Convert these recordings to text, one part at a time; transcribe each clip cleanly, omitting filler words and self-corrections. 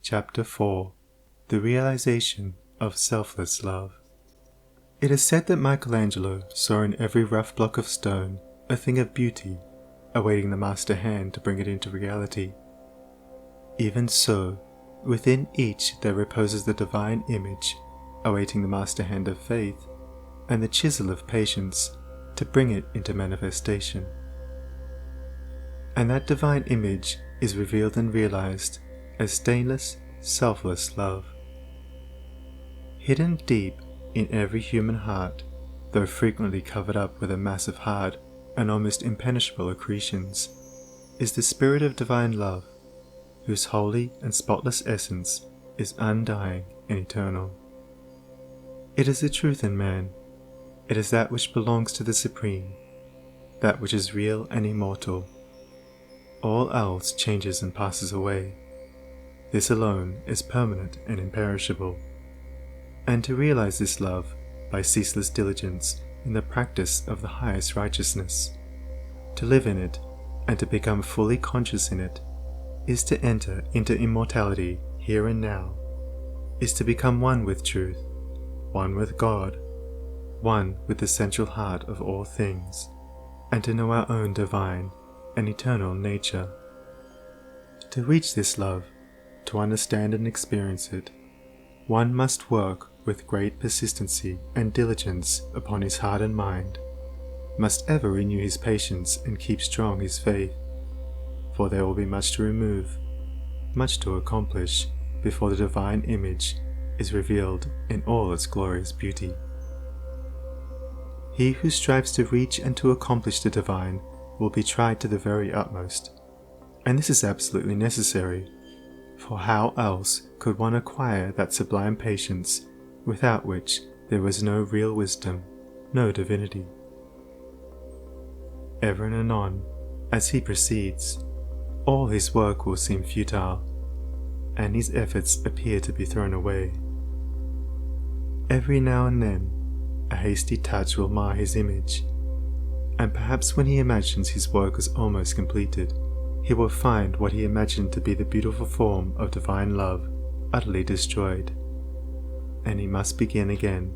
Chapter 4. The Realization of Selfless Love. It is said that Michelangelo saw in every rough block of stone a thing of beauty, awaiting the master hand to bring it into reality. Even so, within each there reposes the divine image, awaiting the master hand of faith, and the chisel of patience to bring it into manifestation. And that divine image is revealed and realized as stainless, selfless love. Hidden deep in every human heart, though frequently covered up with a mass of hard and almost impenetrable accretions, is the spirit of divine love, whose holy and spotless essence is undying and eternal. It is the truth in man. It is that which belongs to the Supreme, that which is real and immortal. All else changes and passes away. This alone is permanent and imperishable. And to realize this love by ceaseless diligence in the practice of the highest righteousness, to live in it and to become fully conscious in it, is to enter into immortality here and now, is to become one with truth, one with God, one with the central heart of all things, and to know our own divine and eternal nature. To reach this love, to understand and experience it, one must work with great persistency and diligence upon his heart and mind, must ever renew his patience and keep strong his faith, for there will be much to remove, much to accomplish before the divine image is revealed in all its glorious beauty. He who strives to reach and to accomplish the divine will be tried to the very utmost, and this is absolutely necessary, for how else could one acquire that sublime patience without which there was no real wisdom, no divinity? Ever and anon, as he proceeds, all his work will seem futile, and his efforts appear to be thrown away. Every now and then, a hasty touch will mar his image, and perhaps when he imagines his work is almost completed, he will find what he imagined to be the beautiful form of divine love utterly destroyed, and he must begin again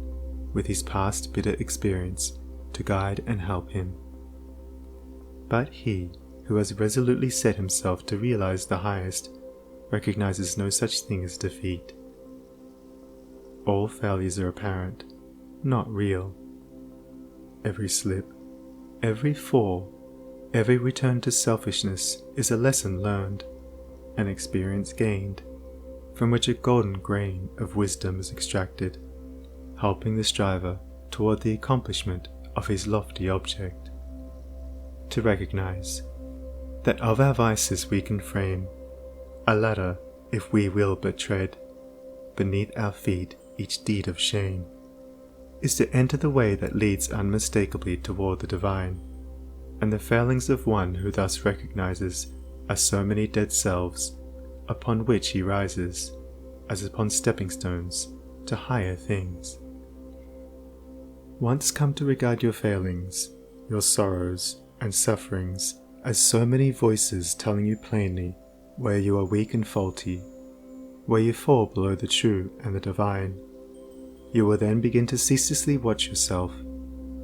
with his past bitter experience to guide and help him. But he who has resolutely set himself to realize the highest recognizes no such thing as defeat. All failures are apparent, not real. Every slip, every fall, every return to selfishness is a lesson learned, an experience gained, from which a golden grain of wisdom is extracted, helping the striver toward the accomplishment of his lofty object. To recognize that of our vices we can frame a ladder, if we will but tread beneath our feet each deed of shame, is to enter the way that leads unmistakably toward the divine, and the failings of one who thus recognizes are so many dead selves upon which he rises, as upon stepping stones to higher things. Once come to regard your failings, your sorrows and sufferings as so many voices telling you plainly where you are weak and faulty, where you fall below the true and the divine, you will then begin to ceaselessly watch yourself,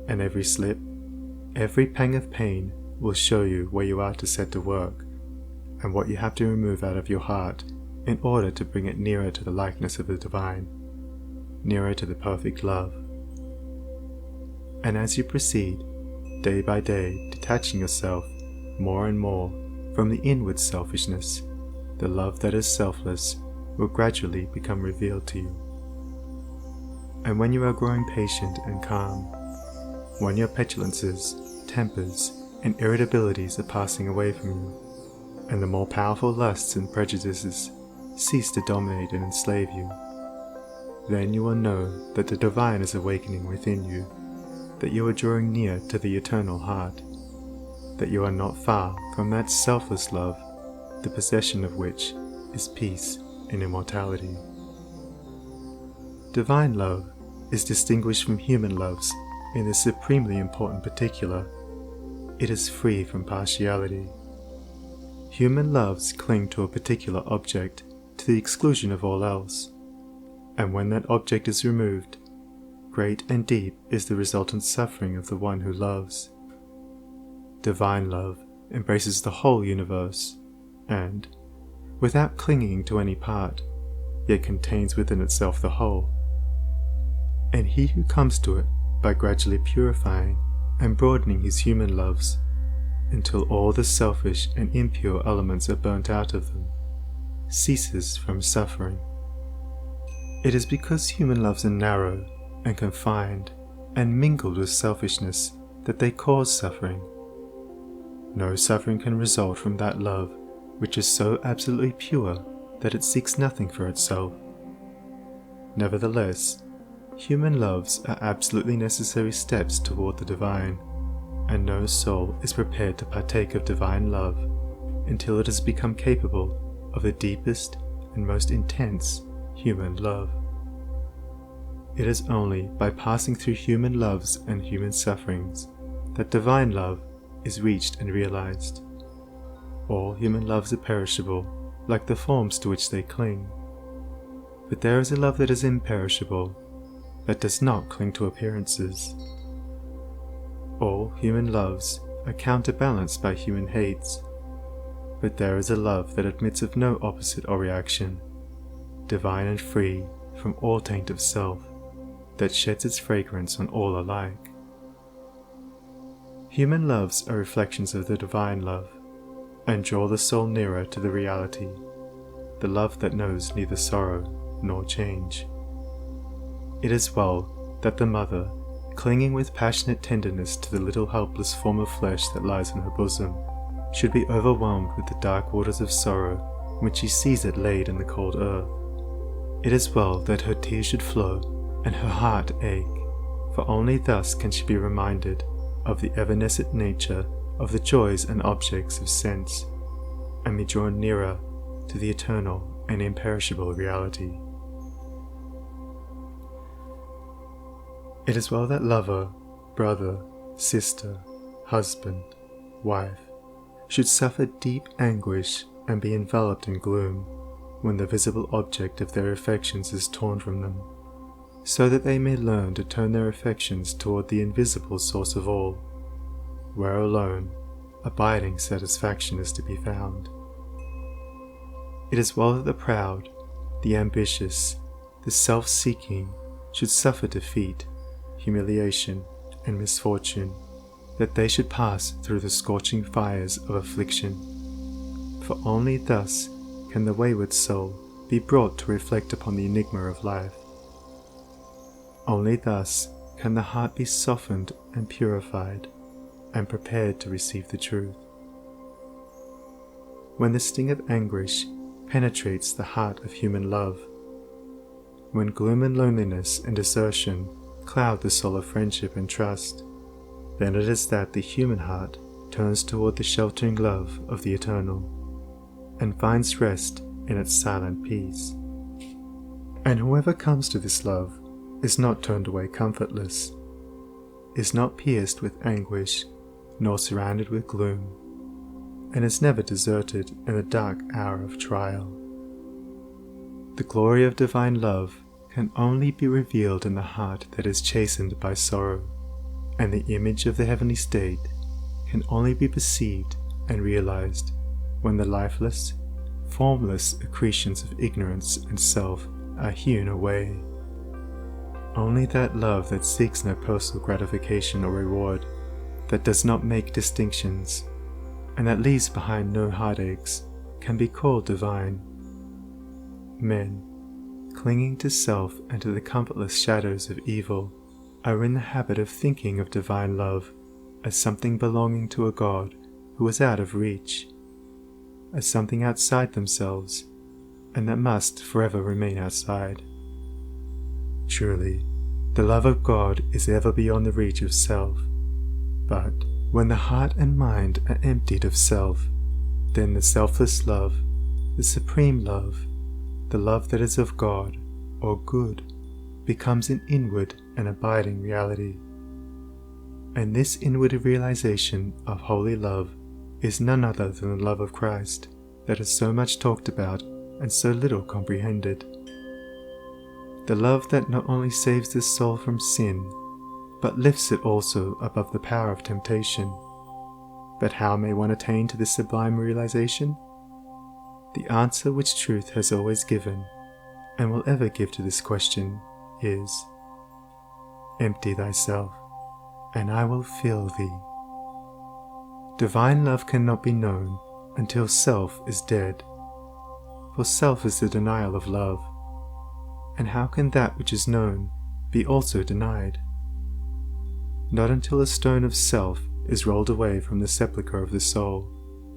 and every slip, every pang of pain will show you where you are to set to work, and what you have to remove out of your heart in order to bring it nearer to the likeness of the divine, nearer to the perfect love. And as you proceed, day by day, detaching yourself more and more from the inward selfishness, the love that is selfless will gradually become revealed to you. And when you are growing patient and calm, when your petulances, tempers, and irritabilities are passing away from you, and the more powerful lusts and prejudices cease to dominate and enslave you, then you will know that the divine is awakening within you, that you are drawing near to the eternal heart, that you are not far from that selfless love, the possession of which is peace and immortality. Divine love is distinguished from human loves in this supremely important particular. It is free from partiality. Human loves cling to a particular object to the exclusion of all else, and when that object is removed, great and deep is the resultant suffering of the one who loves. Divine love embraces the whole universe, and, without clinging to any part, yet contains within itself the whole. And he who comes to it by gradually purifying and broadening his human loves until all the selfish and impure elements are burnt out of them, ceases from suffering. It is because human loves are narrow and confined and mingled with selfishness that they cause suffering. No suffering can result from that love which is so absolutely pure that it seeks nothing for itself. Nevertheless, human loves are absolutely necessary steps toward the divine, and no soul is prepared to partake of divine love until it has become capable of the deepest and most intense human love. It is only by passing through human loves and human sufferings that divine love is reached and realized. All human loves are perishable, like the forms to which they cling. But there is a love that is imperishable, that does not cling to appearances. All human loves are counterbalanced by human hates, but there is a love that admits of no opposite or reaction, divine and free from all taint of self, that sheds its fragrance on all alike. Human loves are reflections of the divine love, and draw the soul nearer to the reality, the love that knows neither sorrow nor change. It is well that the mother, clinging with passionate tenderness to the little helpless form of flesh that lies in her bosom, should be overwhelmed with the dark waters of sorrow when she sees it laid in the cold earth. It is well that her tears should flow and her heart ache, for only thus can she be reminded of the evanescent nature of the joys and objects of sense, and be drawn nearer to the eternal and imperishable reality. It is well that lover, brother, sister, husband, wife should suffer deep anguish and be enveloped in gloom when the visible object of their affections is torn from them, so that they may learn to turn their affections toward the invisible source of all, where alone abiding satisfaction is to be found. It is well that the proud, the ambitious, the self-seeking should suffer defeat, humiliation, and misfortune, that they should pass through the scorching fires of affliction, for only thus can the wayward soul be brought to reflect upon the enigma of life. Only thus can the heart be softened and purified, and prepared to receive the truth. When the sting of anguish penetrates the heart of human love, when gloom and loneliness and desertion cloud the soul of friendship and trust, then it is that the human heart turns toward the sheltering love of the eternal, and finds rest in its silent peace. And whoever comes to this love is not turned away comfortless, is not pierced with anguish, nor surrounded with gloom, and is never deserted in the dark hour of trial. The glory of divine love can only be revealed in the heart that is chastened by sorrow, and the image of the heavenly state can only be perceived and realized when the lifeless, formless accretions of ignorance and self are hewn away. Only that love that seeks no personal gratification or reward, that does not make distinctions, and that leaves behind no heartaches, can be called divine. Men, clinging to self and to the comfortless shadows of evil, are in the habit of thinking of divine love as something belonging to a God who is out of reach, as something outside themselves, and that must forever remain outside. Truly, the love of God is ever beyond the reach of self, but when the heart and mind are emptied of self, then the selfless love, the supreme love, the love that is of God, or good, becomes an inward and abiding reality. And this inward realization of holy love is none other than the love of Christ that is so much talked about and so little comprehended. The love that not only saves the soul from sin, but lifts it also above the power of temptation. But how may one attain to this sublime realization? The answer which truth has always given, and will ever give to this question, is, empty thyself, and I will fill thee. Divine love cannot be known until self is dead, for self is the denial of love, and how can that which is known be also denied? Not until a stone of self is rolled away from the sepulchre of the soul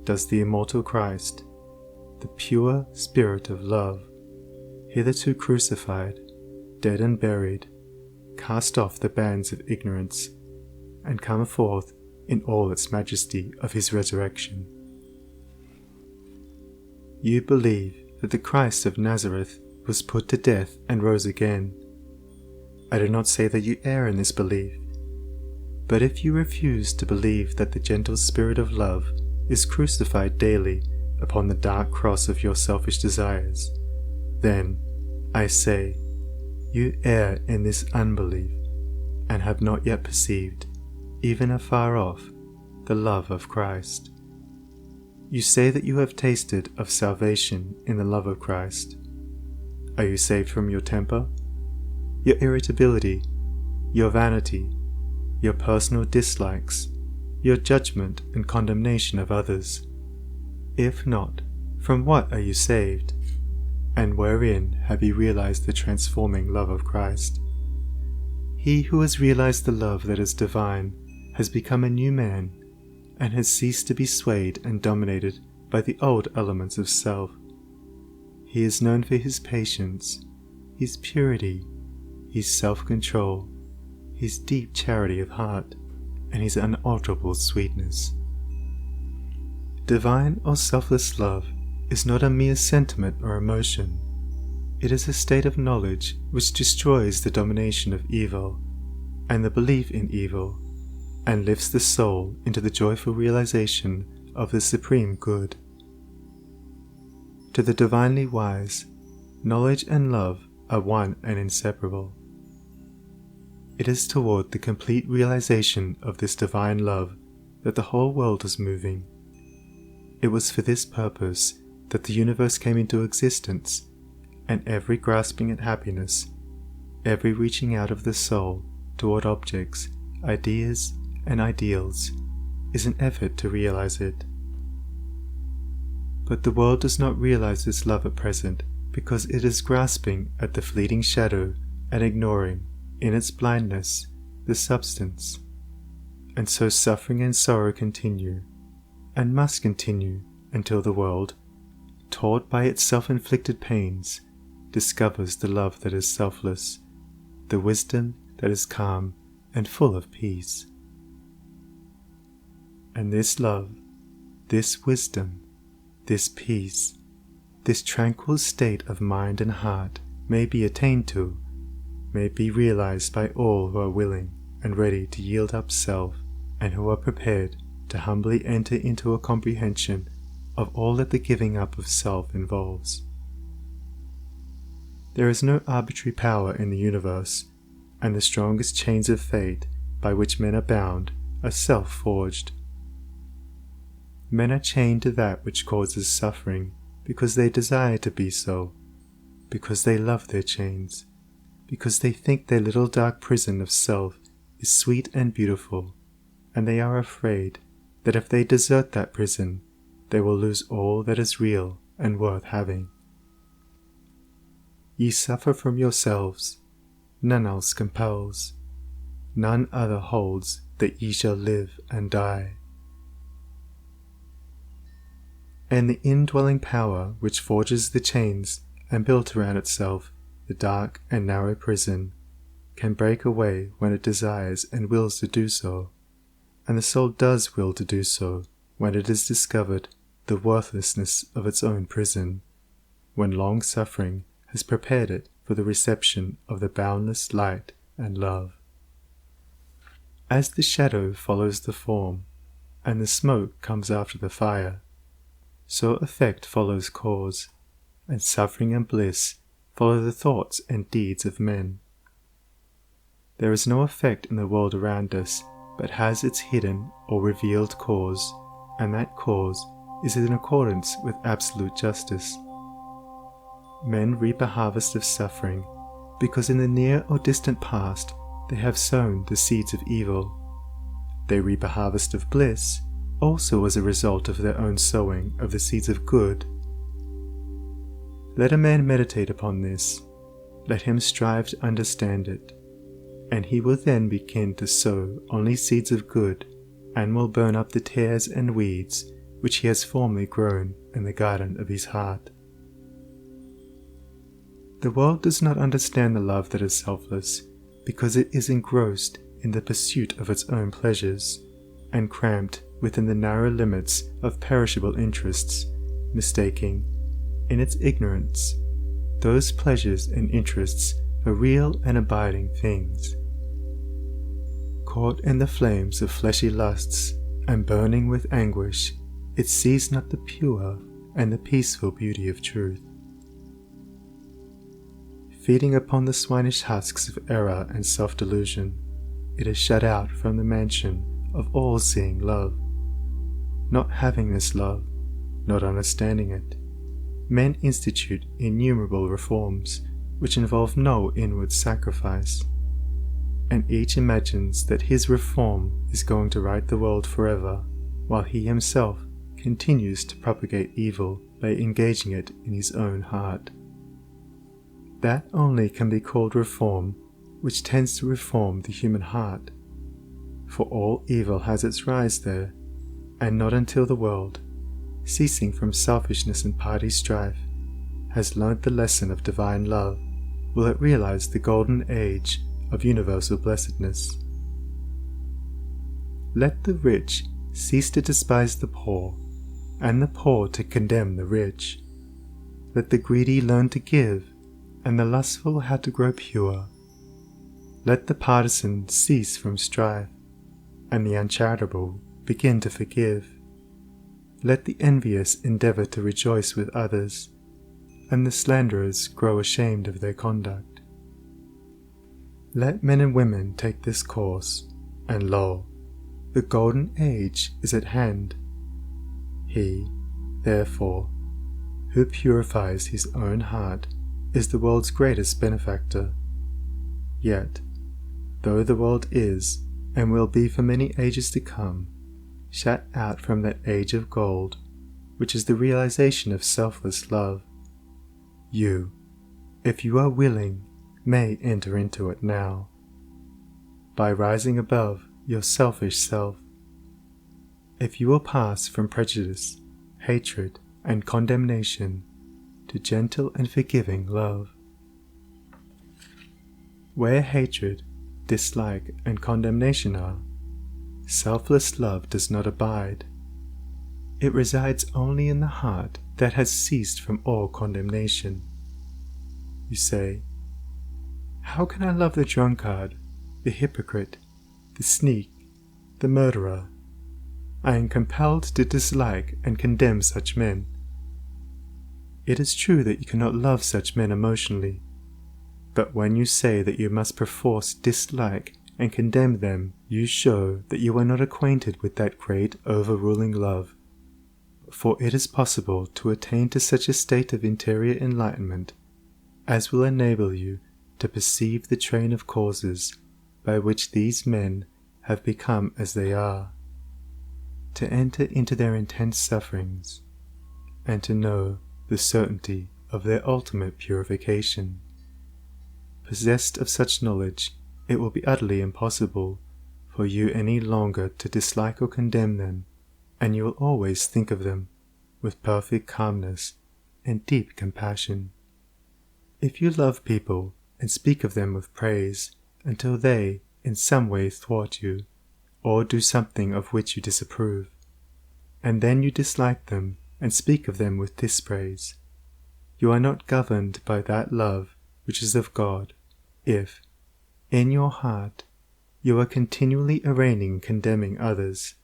does the immortal Christ, the pure Spirit of love, hitherto crucified, dead and buried, cast off the bands of ignorance, and come forth in all its majesty of his resurrection. You believe that the Christ of Nazareth was put to death and rose again. I do not say that you err in this belief, but if you refuse to believe that the gentle Spirit of love is crucified daily upon the dark cross of your selfish desires, then, I say, you err in this unbelief, and have not yet perceived, even afar off, the love of Christ. You say that you have tasted of salvation in the love of Christ. Are you saved from your temper, your irritability, your vanity, your personal dislikes, your judgment and condemnation of others? If not, from what are you saved? And wherein have you realized the transforming love of Christ? He who has realized the love that is divine has become a new man, and has ceased to be swayed and dominated by the old elements of self. He is known for his patience, his purity, his self-control, his deep charity of heart, and his unalterable sweetness. Divine or selfless love is not a mere sentiment or emotion. It is a state of knowledge which destroys the domination of evil and the belief in evil, and lifts the soul into the joyful realization of the supreme good. To the divinely wise, knowledge and love are one and inseparable. It is toward the complete realization of this divine love that the whole world is moving. It was for this purpose that the universe came into existence, and every grasping at happiness, every reaching out of the soul toward objects, ideas, and ideals, is an effort to realize it. But the world does not realize this love at present because it is grasping at the fleeting shadow and ignoring, in its blindness, the substance. And so suffering and sorrow continue, and must continue until the world, taught by its self-inflicted pains, discovers the love that is selfless, the wisdom that is calm and full of peace. And this love, this wisdom, this peace, this tranquil state of mind and heart may be attained to, may be realized by all who are willing and ready to yield up self, and who are prepared to humbly enter into a comprehension of all that the giving up of self involves. There is no arbitrary power in the universe, and the strongest chains of fate by which men are bound are self-forged. Men are chained to that which causes suffering because they desire to be so, because they love their chains, because they think their little dark prison of self is sweet and beautiful, and they are afraid that if they desert that prison, they will lose all that is real and worth having. Ye suffer from yourselves, none else compels, none other holds that ye shall live and die. And the indwelling power which forges the chains and built around itself the dark and narrow prison can break away when it desires and wills to do so, and the soul does will to do so when it has discovered the worthlessness of its own prison, when long suffering has prepared it for the reception of the boundless light and love. As the shadow follows the form, and the smoke comes after the fire, so effect follows cause, and suffering and bliss follow the thoughts and deeds of men. There is no effect in the world around us but has its hidden or revealed cause, and that cause is in accordance with absolute justice. Men reap a harvest of suffering because in the near or distant past they have sown the seeds of evil. They reap a harvest of bliss also as a result of their own sowing of the seeds of good. Let a man meditate upon this, let him strive to understand it, and he will then begin to sow only seeds of good, and will burn up the tares and weeds which he has formerly grown in the garden of his heart. The world does not understand the love that is selfless, because it is engrossed in the pursuit of its own pleasures, and cramped within the narrow limits of perishable interests, mistaking, in its ignorance, those pleasures and interests for real and abiding things. Caught in the flames of fleshy lusts, and burning with anguish, it sees not the pure and the peaceful beauty of truth. Feeding upon the swinish husks of error and self-delusion, it is shut out from the mansion of all-seeing love. Not having this love, not understanding it, men institute innumerable reforms which involve no inward sacrifice, and each imagines that his reform is going to right the world forever, while he himself continues to propagate evil by engaging it in his own heart. That only can be called reform which tends to reform the human heart, for all evil has its rise there, and not until the world, ceasing from selfishness and party strife, has learnt the lesson of divine love, will it realize the golden age of universal blessedness. Let the rich cease to despise the poor, and the poor to condemn the rich. Let the greedy learn to give, and the lustful how to grow pure. Let the partisan cease from strife, and the uncharitable begin to forgive. Let the envious endeavour to rejoice with others, and the slanderers grow ashamed of their conduct. Let men and women take this course, and lo, the golden age is at hand. He, therefore, who purifies his own heart is the world's greatest benefactor. Yet, though the world is, and will be for many ages to come, shut out from that age of gold, which is the realization of selfless love, you, if you are willing, may enter into it now, by rising above your selfish self. If you will pass from prejudice, hatred, and condemnation to gentle and forgiving love. Where hatred, dislike, and condemnation are, selfless love does not abide. It resides only in the heart that has ceased from all condemnation. You say, how can I love the drunkard, the hypocrite, the sneak, the murderer? I am compelled to dislike and condemn such men. It is true that you cannot love such men emotionally, but when you say that you must perforce dislike and condemn them, you show that you are not acquainted with that great overruling love, for it is possible to attain to such a state of interior enlightenment as will enable you to perceive the train of causes by which these men have become as they are, to enter into their intense sufferings, and to know the certainty of their ultimate purification. Possessed of such knowledge, it will be utterly impossible for you any longer to dislike or condemn them, and you will always think of them with perfect calmness and deep compassion. If you love people and speak of them with praise until they in some way thwart you, or do something of which you disapprove, and then you dislike them and speak of them with dispraise, you are not governed by that love which is of God, if, in your heart, you are continually arraigning and condemning others.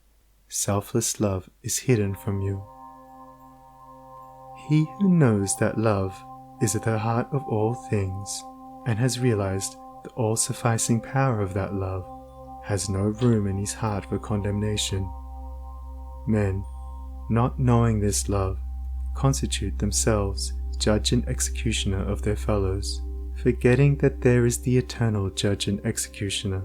Selfless love is hidden from you. He who knows that love is at the heart of all things, and has realized the all-sufficing power of that love, has no room in his heart for condemnation. Men, not knowing this love, constitute themselves judge and executioner of their fellows, forgetting that there is the eternal judge and executioner.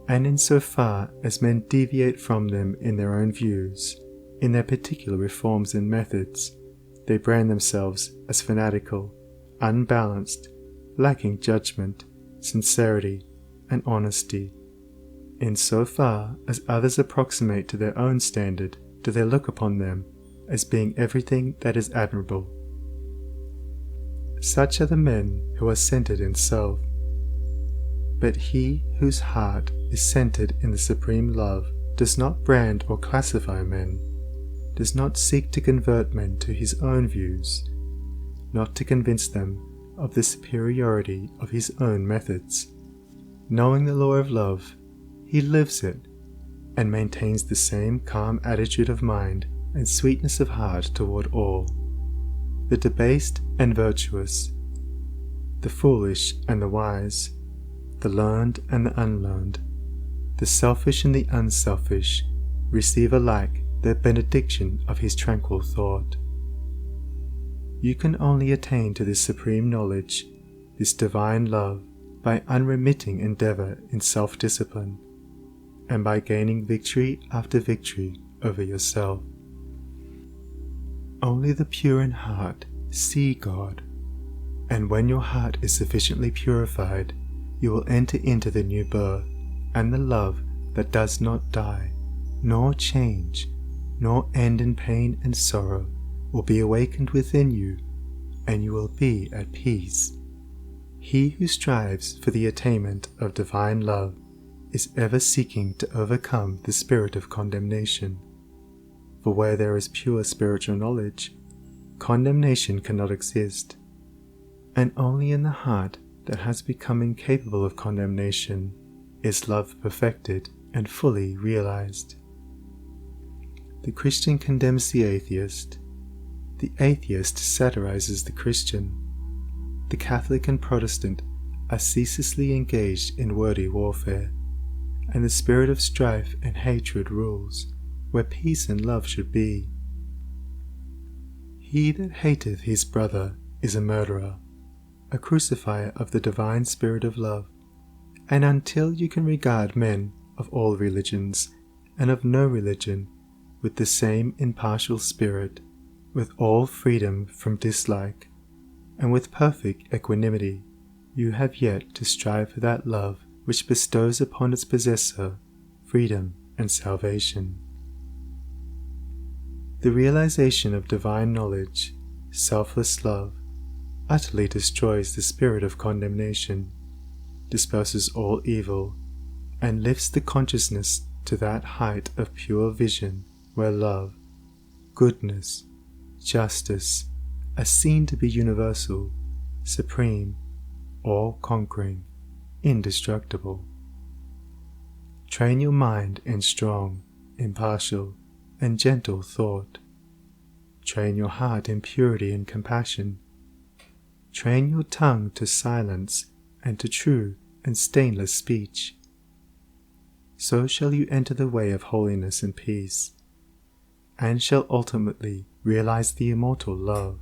And in so far as men deviate from them in their own views, in their particular reforms and methods, they brand themselves as fanatical, unbalanced, lacking judgment, sincerity, and honesty. In so far as others approximate to their own standard, do they look upon them as being everything that is admirable. Such are the men who are centered in self. But he whose heart is centered in the supreme love does not brand or classify men, does not seek to convert men to his own views, not to convince them of the superiority of his own methods. Knowing the law of love, he lives it, and maintains the same calm attitude of mind and sweetness of heart toward all, the debased and virtuous, the foolish and the wise, the learned and the unlearned, the selfish and the unselfish, receive alike the benediction of his tranquil thought. You can only attain to this supreme knowledge, this divine love, by unremitting endeavor in self-discipline, and by gaining victory after victory over yourself. Only the pure in heart see God, and when your heart is sufficiently purified, you will enter into the new birth, and the love that does not die, nor change, nor end in pain and sorrow will be awakened within you, and you will be at peace. He who strives for the attainment of divine love is ever seeking to overcome the spirit of condemnation. For where there is pure spiritual knowledge, condemnation cannot exist, and only in the heart that has become incapable of condemnation is love perfected and fully realized. The Christian condemns the atheist satirizes the Christian. The Catholic and Protestant are ceaselessly engaged in wordy warfare, and the spirit of strife and hatred rules where peace and love should be. He that hateth his brother is a murderer, a crucifier of the divine spirit of love, and until you can regard men of all religions and of no religion with the same impartial spirit, with all freedom from dislike, and with perfect equanimity, you have yet to strive for that love which bestows upon its possessor freedom and salvation. The realization of divine knowledge, selfless love, utterly destroys the spirit of condemnation, disperses all evil, and lifts the consciousness to that height of pure vision where love, goodness, justice are seen to be universal, supreme, all-conquering, indestructible. Train your mind in strong, impartial, and gentle thought. Train your heart in purity and compassion. Train your tongue to silence and to true and stainless speech. So shall you enter the way of holiness and peace, and shall ultimately realize the immortal love.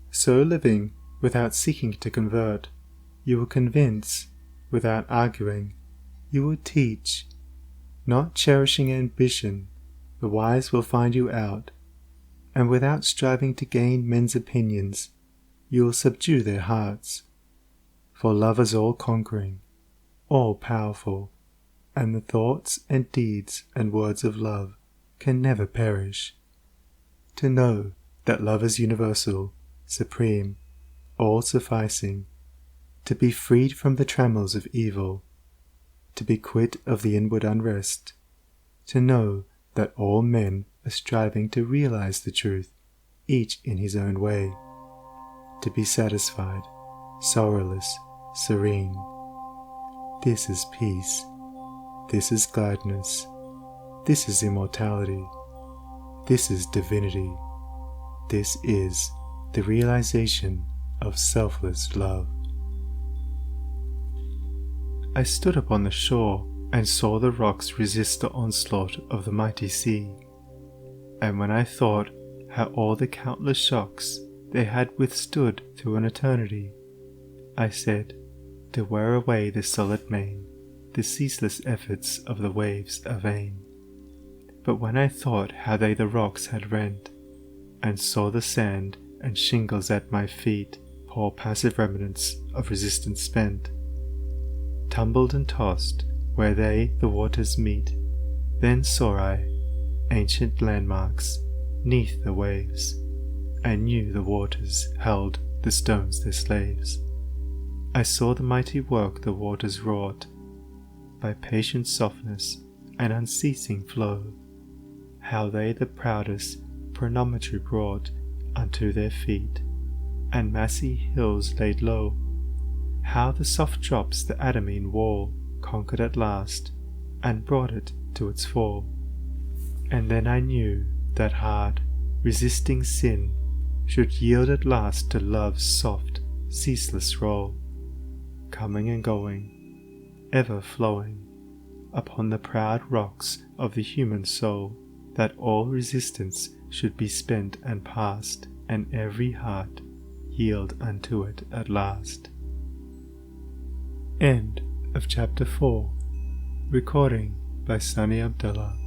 So living without seeking to convert, you will convince without arguing, you will teach. Not cherishing ambition, the wise will find you out, and without striving to gain men's opinions, you will subdue their hearts. For love is all-conquering, all-powerful, and the thoughts and deeds and words of love can never perish. To know that love is universal, supreme, all-sufficing, to be freed from the trammels of evil, to be quit of the inward unrest, to know that all men are striving to realize the truth, each in his own way, to be satisfied, sorrowless, serene. This is peace, this is gladness, this is immortality, this is divinity, This is the realization of selfless love. I stood upon the shore and saw the rocks resist the onslaught of the mighty sea. And when I thought how all the countless shocks they had withstood through an eternity, I said, to wear away the solid main, the ceaseless efforts of the waves are vain. But when I thought how they the rocks had rent, and saw the sand and shingles at my feet, poor passive remnants of resistance spent, tumbled and tossed where they the waters meet, then saw I ancient landmarks 'neath the waves, and knew the waters held the stones their slaves. I saw the mighty work the waters wrought, by patient softness and unceasing flow, how they the proudest promontory brought unto their feet, and massy hills laid low, how the soft drops the adamine wall conquered at last, and brought it to its fall. And then I knew that hard, resisting sin should yield at last to love's soft, ceaseless roll, coming and going, ever flowing, upon the proud rocks of the human soul, that all resistance should be spent and past, and every heart yield unto it at last. End of Chapter 4. Recording by Sonnie Abdalla.